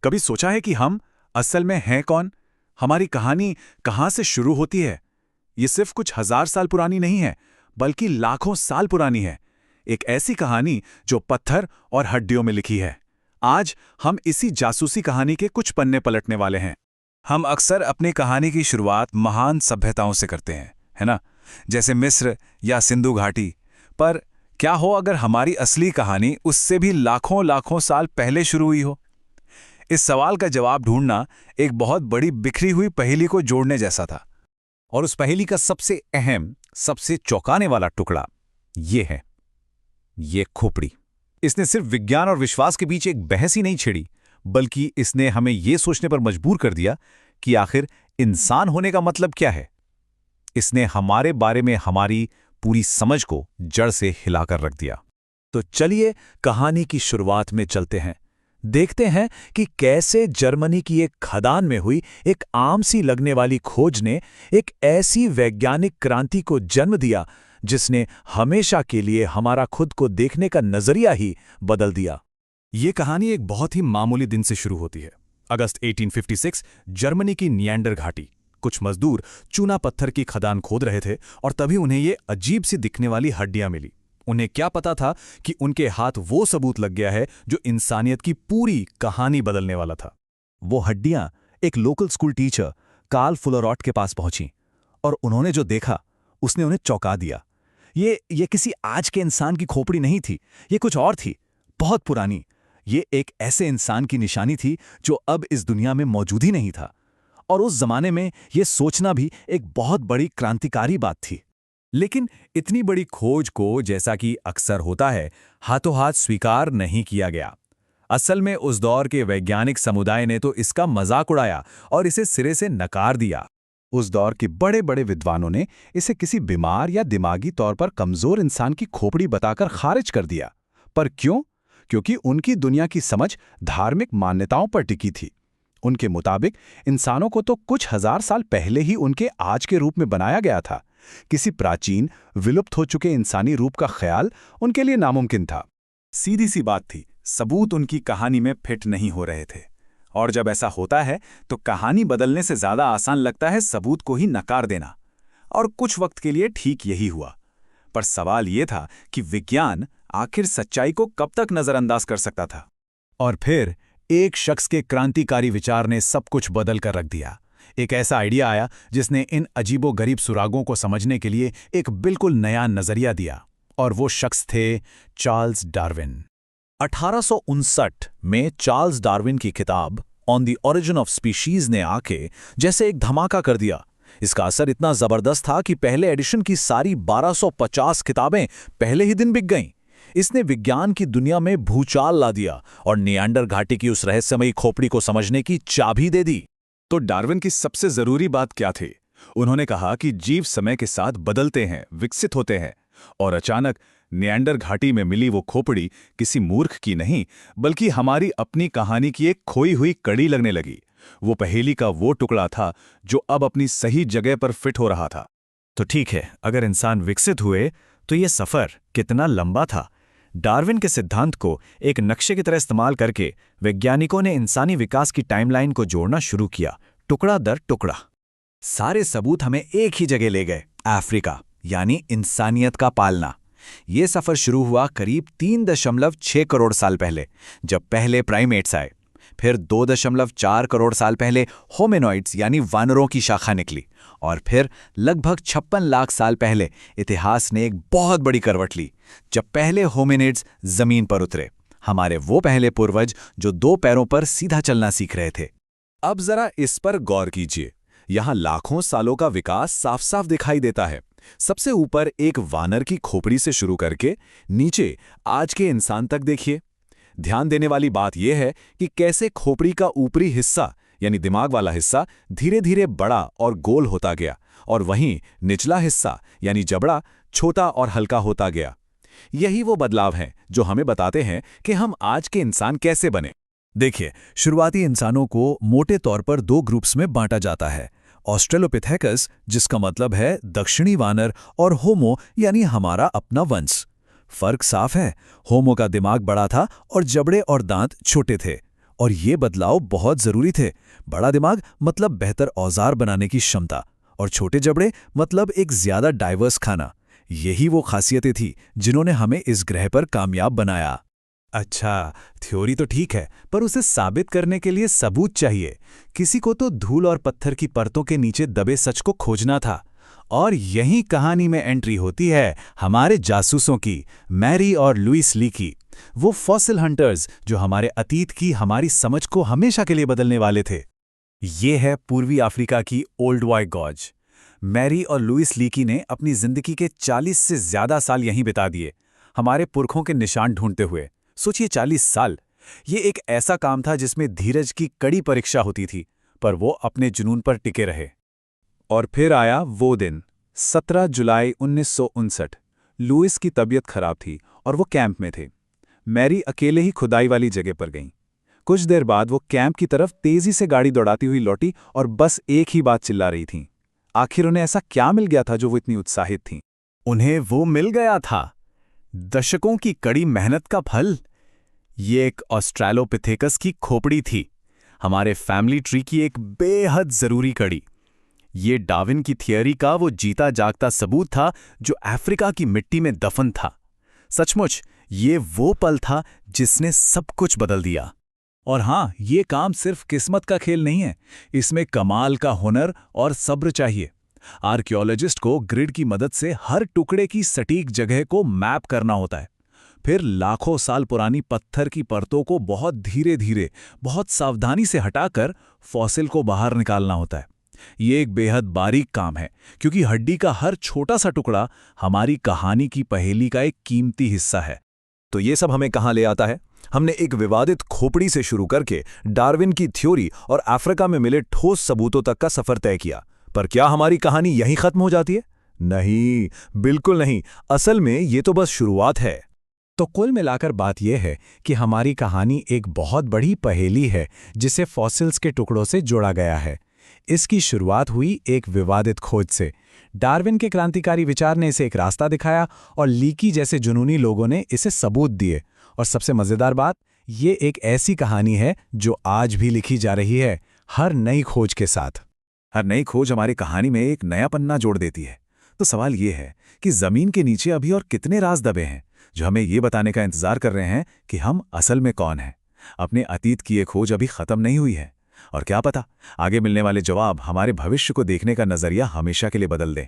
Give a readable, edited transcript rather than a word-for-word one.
कभी सोचा है कि हम असल में हैं कौन? हमारी कहानी कहाँ से शुरू होती है? ये सिर्फ कुछ हजार साल पुरानी नहीं है, बल्कि लाखों साल पुरानी है। एक ऐसी कहानी जो पत्थर और हड्डियों में लिखी है। आज हम इसी जासूसी कहानी के कुछ पन्ने पलटने वाले हैं। हम अक्सर अपनी कहानी की शुरुआत महान सभ्यताओं से करते हैं, है ना? जैसे मिस्र या सिंधु घाटी। पर क्या हो अगर हमारी असली कहानी उससे भी लाखों लाखों साल पहले शुरू हुई हो? इस सवाल का जवाब ढूंढना एक बहुत बड़ी बिखरी हुई पहेली को जोड़ने जैसा था। और उस पहेली का सबसे अहम, सबसे चौंकाने वाला टुकड़ा ये है, ये खोपड़ी। इसने सिर्फ विज्ञान और विश्वास के बीच एक बहस ही नहीं छेड़ी, बल्कि इसने हमें ये सोचने पर मजबूर कर दिया कि आखिर इंसान होने का मतलब क्या है। इसने हमारे बारे में हमारी पूरी समझ को जड़ से हिलाकर रख दिया। तो चलिए कहानी की शुरुआत में चलते हैं। देखते हैं कि कैसे जर्मनी की एक खदान में हुई एक आम सी लगने वाली खोज ने एक ऐसी वैज्ञानिक क्रांति को जन्म दिया जिसने हमेशा के लिए हमारा खुद को देखने का नजरिया ही बदल दिया। ये कहानी एक बहुत ही मामूली दिन से शुरू होती है। अगस्त 1856, जर्मनी की निएंडर घाटी। कुछ मजदूर चूना पत्थर की खदान खोद रहे थे और तभी उन्हें ये अजीब सी दिखने वाली हड्डियां मिली। उन्हें क्या पता था कि उनके हाथ वो सबूत लग गया है जो इंसानियत की पूरी कहानी बदलने वाला था। वो हड्डियां एक लोकल स्कूल टीचर कार्ल फुलरॉट के पास पहुंची और उन्होंने जो देखा उसने उन्हें चौंका दिया। ये किसी आज के इंसान की खोपड़ी नहीं थी, ये कुछ और थी, बहुत पुरानी। ये एक ऐसे इंसान की निशानी थी जो अब इस दुनिया में मौजूद ही नहीं था। और उस जमाने में ये सोचना भी एक बहुत बड़ी क्रांतिकारी बात थी। लेकिन इतनी बड़ी खोज को, जैसा कि अक्सर होता है, हाथों हाथ स्वीकार नहीं किया गया। असल में उस दौर के वैज्ञानिक समुदाय ने तो इसका मजाक उड़ाया और इसे सिरे से नकार दिया। उस दौर के बड़े बड़े विद्वानों ने इसे किसी बीमार या दिमागी तौर पर कमजोर इंसान की खोपड़ी बताकर खारिज कर दिया। पर क्यों? क्योंकि उनकी दुनिया की समझ धार्मिक मान्यताओं पर टिकी थी। उनके मुताबिक इंसानों को तो कुछ हजार साल पहले ही उनके आज के रूप में बनाया गया था। किसी प्राचीन, विलुप्त हो चुके इंसानी रूप का ख्याल उनके लिए नामुमकिन था। सीधी सी बात थी, सबूत उनकी कहानी में फिट नहीं हो रहे थे। और जब ऐसा होता है तो कहानी बदलने से ज्यादा आसान लगता है सबूत को ही नकार देना। और कुछ वक्त के लिए ठीक यही हुआ। पर सवाल यह था कि विज्ञान आखिर सच्चाई को कब तक नजरअंदाज कर सकता था? और फिर एक शख्स के क्रांतिकारी विचार ने सब कुछ बदल कर रख दिया। एक ऐसा आइडिया आया जिसने इन अजीबोगरीब सुरागों को समझने के लिए एक बिल्कुल नया नजरिया दिया। और वो शख्स थे चार्ल्स डार्विन। 1859 में चार्ल्स डार्विन की किताब on the origin of species ने आके जैसे एक धमाका कर दिया। इसका असर इतना जबरदस्त था कि पहले एडिशन की सारी 1250 किताबें पहले ही दिन बिक गईं। इसने विज्ञान की दुनिया में भूचाल ला दिया और निएंडर घाटी की उस रहस्यमयी खोपड़ी को समझने की चाबी दे दी। तो डार्विन की सबसे जरूरी बात क्या थी? उन्होंने कहा कि जीव समय के साथ बदलते हैं, विकसित होते हैं। और अचानक निएंडर घाटी में मिली वो खोपड़ी किसी मूर्ख की नहीं, बल्कि हमारी अपनी कहानी की एक खोई हुई कड़ी लगने लगी। वो पहेली का वो टुकड़ा था जो अब अपनी सही जगह पर फिट हो रहा था। तो ठीक है, अगर इंसान विकसित हुए तो ये सफर कितना लंबा था। डार्विन के सिद्धांत को एक नक्शे की तरह इस्तेमाल करके वैज्ञानिकों ने इंसानी विकास की टाइमलाइन को जोड़ना शुरू किया, टुकड़ा दर टुकड़ा। सारे सबूत हमें एक ही जगह ले गए, अफ्रीका, यानी इंसानियत का पालना। ये सफर शुरू हुआ करीब 3.6 करोड़ साल पहले, जब पहले प्राइमेट्स आए। फिर 2.4 करोड़ साल पहले होमिनॉइड्स यानी वानरों की शाखा निकली। और फिर लगभग 56 लाख साल पहले इतिहास ने एक बहुत बड़ी करवट ली, जब पहले होमिनिड्स जमीन पर उतरे, हमारे वो पहले पूर्वज जो 2 पैरों पर सीधा चलना सीख रहे थे। अब जरा इस पर गौर कीजिए। यहां लाखों सालों का विकास साफ साफ दिखाई देता है। सबसे ऊपर एक वानर की खोपड़ी से शुरू करके नीचे आज के इंसान तक देखिए। ध्यान देने वाली बात यह है कि कैसे खोपड़ी का ऊपरी हिस्सा यानी दिमाग वाला हिस्सा धीरे धीरे बड़ा और गोल होता गया, और वहीं निचला हिस्सा यानी जबड़ा छोटा और हल्का होता गया। यही वो बदलाव हैं जो हमें बताते हैं कि हम आज के इंसान कैसे बने। देखिए, शुरुआती इंसानों को मोटे तौर पर 2 ग्रुप्स में बांटा जाता है। ऑस्ट्रेलोपिथेकस, जिसका मतलब है दक्षिणी वानर, और होमो यानी हमारा अपना वंश। फर्क साफ है, होमो का दिमाग बड़ा था और जबड़े और दांत छोटे थे। और ये बदलाव बहुत जरूरी थे। बड़ा दिमाग मतलब बेहतर औजार बनाने की क्षमता, और छोटे जबड़े मतलब एक ज्यादा डाइवर्स खाना। यही वो खासियतें थी जिन्होंने हमें इस ग्रह पर कामयाब बनाया। अच्छा, थ्योरी तो ठीक है, पर उसे साबित करने के लिए सबूत चाहिए। किसी को तो धूल और पत्थर की परतों के नीचे दबे सच को खोजना था। और यही कहानी में एंट्री होती है हमारे जासूसों की, मैरी और लुइस ली की। वो फॉसिल हंटर्स जो हमारे अतीत की हमारी समझ को हमेशा के लिए बदलने वाले थे। ये है पूर्वी अफ्रीका की ओल्ड वाइट गॉर्ज। मैरी और लुइस लीकी ने अपनी जिंदगी के 40 से ज्यादा साल यहीं बिता दिए, हमारे पुरखों के निशान ढूंढते हुए। सोचिए, 40 साल। ये एक ऐसा काम था जिसमें धीरज की कड़ी परीक्षा होती थी, पर वो अपने जुनून पर टिके रहे। और फिर आया वो दिन, 17 जुलाई 1959। लुइस की तबीयत खराब थी और वो कैंप में थे। मैरी अकेले ही खुदाई वाली जगह पर गईं। कुछ देर बाद वो कैंप की तरफ तेजी से गाड़ी दौड़ाती हुई लौटी और बस एक ही बात चिल्ला रही थीं। आखिर उन्हें ऐसा क्या मिल गया था जो वो इतनी उत्साहित थीं? उन्हें वो मिल गया था, दशकों की कड़ी मेहनत का फल। ये एक ऑस्ट्रेलोपिथेकस की खोपड़ी थी, हमारे फैमिली ट्री की एक बेहद जरूरी कड़ी। ये डार्विन की थियरी का वो जीता जागता सबूत था जो अफ्रीका की मिट्टी में दफन था। सचमुच ये वो पल था जिसने सब कुछ बदल दिया। और हाँ, ये काम सिर्फ किस्मत का खेल नहीं है, इसमें कमाल का हुनर और सब्र चाहिए। आर्कियोलॉजिस्ट को ग्रिड की मदद से हर टुकड़े की सटीक जगह को मैप करना होता है। फिर लाखों साल पुरानी पत्थर की परतों को बहुत धीरे धीरे, बहुत सावधानी से हटाकर फॉसिल को बाहर निकालना होता है। ये एक बेहद बारीक काम है, क्योंकि हड्डी का हर छोटा सा टुकड़ा हमारी कहानी की पहेली का एक कीमती हिस्सा है। तो ये सब हमें कहाँ ले आता है? हमने एक विवादित खोपड़ी से शुरू करके डार्विन की थ्योरी और अफ्रीका में मिले ठोस सबूतों तक का सफर तय किया। पर क्या हमारी कहानी यहीं खत्म हो जाती है? नहीं, बिल्कुल नहीं। असल में ये तो बस शुरुआत है। तो कुल मिलाकर बात यह है कि हमारी कहानी एक बहुत बड़ी पहेली है जिसे फॉसिल्स के टुकड़ों से जोड़ा गया है। इसकी शुरुआत हुई एक विवादित खोज से। डार्विन के क्रांतिकारी विचार ने इसे एक रास्ता दिखाया और लीकी जैसे जुनूनी लोगों ने इसे सबूत दिए। और सबसे मजेदार बात, ये एक ऐसी कहानी है जो आज भी लिखी जा रही है, हर नई खोज के साथ। हर नई खोज हमारी कहानी में एक नया पन्ना जोड़ देती है। तो सवाल ये है कि जमीन के नीचे अभी और कितने राज दबे हैं जो हमें ये बताने का इंतजार कर रहे हैं कि हम असल में कौन हैं। अपने अतीत की ये खोज अभी खत्म नहीं हुई है, और क्या पता आगे मिलने वाले जवाब हमारे भविष्य को देखने का नजरिया हमेशा के लिए बदल दें।